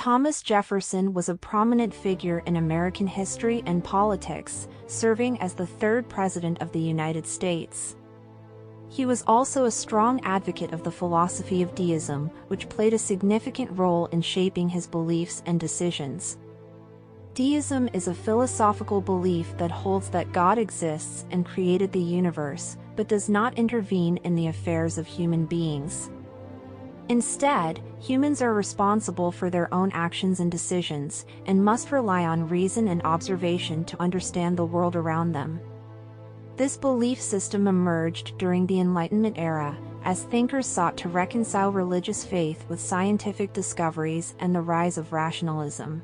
Thomas Jefferson was a prominent figure in American history and politics, serving as the third President of the United States. He was also a strong advocate of the philosophy of deism, which played a significant role in shaping his beliefs and decisions. Deism is a philosophical belief that holds that God exists and created the universe, but does not intervene in the affairs of human beings. Instead, humans are responsible for their own actions and decisions, and must rely on reason and observation to understand the world around them. This belief system emerged during the Enlightenment era, as thinkers sought to reconcile religious faith with scientific discoveries and the rise of rationalism.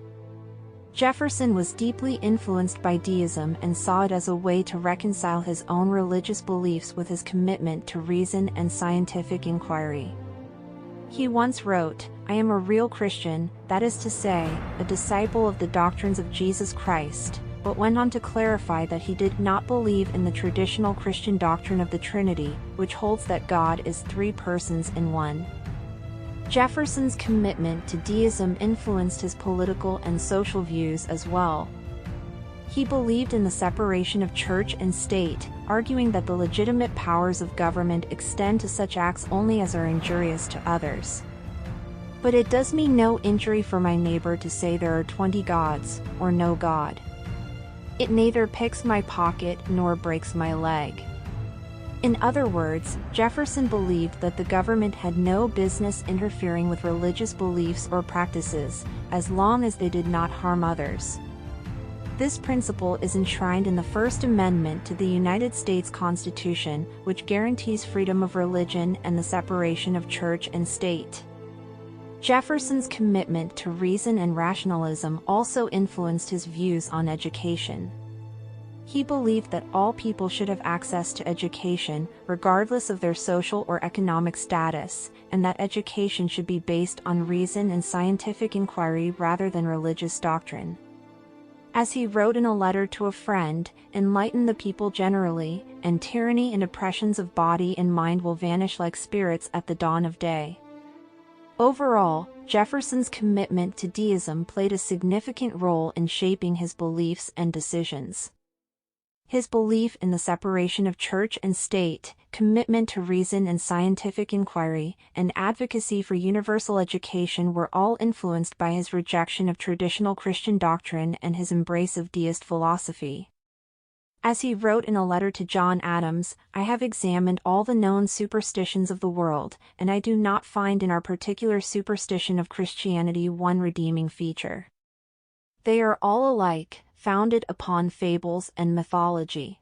Jefferson was deeply influenced by deism and saw it as a way to reconcile his own religious beliefs with his commitment to reason and scientific inquiry. He once wrote, "I am a real Christian, that is to say, a disciple of the doctrines of Jesus Christ," but went on to clarify that he did not believe in the traditional Christian doctrine of the Trinity, which holds that God is three persons in one. Jefferson's commitment to deism influenced his political and social views as well. He believed in the separation of church and state, arguing that the legitimate powers of government extend to such acts only as are injurious to others. "But it does me no injury for my neighbor to say there are 20 gods, or no God. It neither picks my pocket nor breaks my leg." In other words, Jefferson believed that the government had no business interfering with religious beliefs or practices, as long as they did not harm others. This principle is enshrined in the First Amendment to the United States Constitution, which guarantees freedom of religion and the separation of church and state. Jefferson's commitment to reason and rationalism also influenced his views on education. He believed that all people should have access to education, regardless of their social or economic status, and that education should be based on reason and scientific inquiry rather than religious doctrine. As he wrote in a letter to a friend, "Enlighten the people generally, and tyranny and oppressions of body and mind will vanish like spirits at the dawn of day." Overall, Jefferson's commitment to deism played a significant role in shaping his beliefs and decisions. His belief in the separation of church and state, commitment to reason and scientific inquiry, and advocacy for universal education were all influenced by his rejection of traditional Christian doctrine and his embrace of deist philosophy. As he wrote in a letter to John Adams, "I have examined all the known superstitions of the world, and I do not find in our particular superstition of Christianity one redeeming feature. They are all alike, founded upon fables and mythology."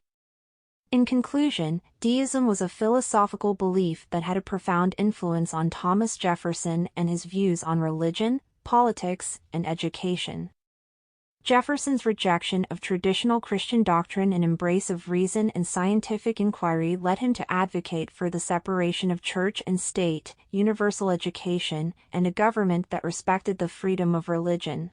In conclusion, deism was a philosophical belief that had a profound influence on Thomas Jefferson and his views on religion, politics, and education. Jefferson's rejection of traditional Christian doctrine and embrace of reason and scientific inquiry led him to advocate for the separation of church and state, universal education, and a government that respected the freedom of religion.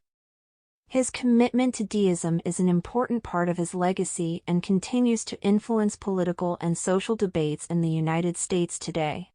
His commitment to deism is an important part of his legacy and continues to influence political and social debates in the United States today.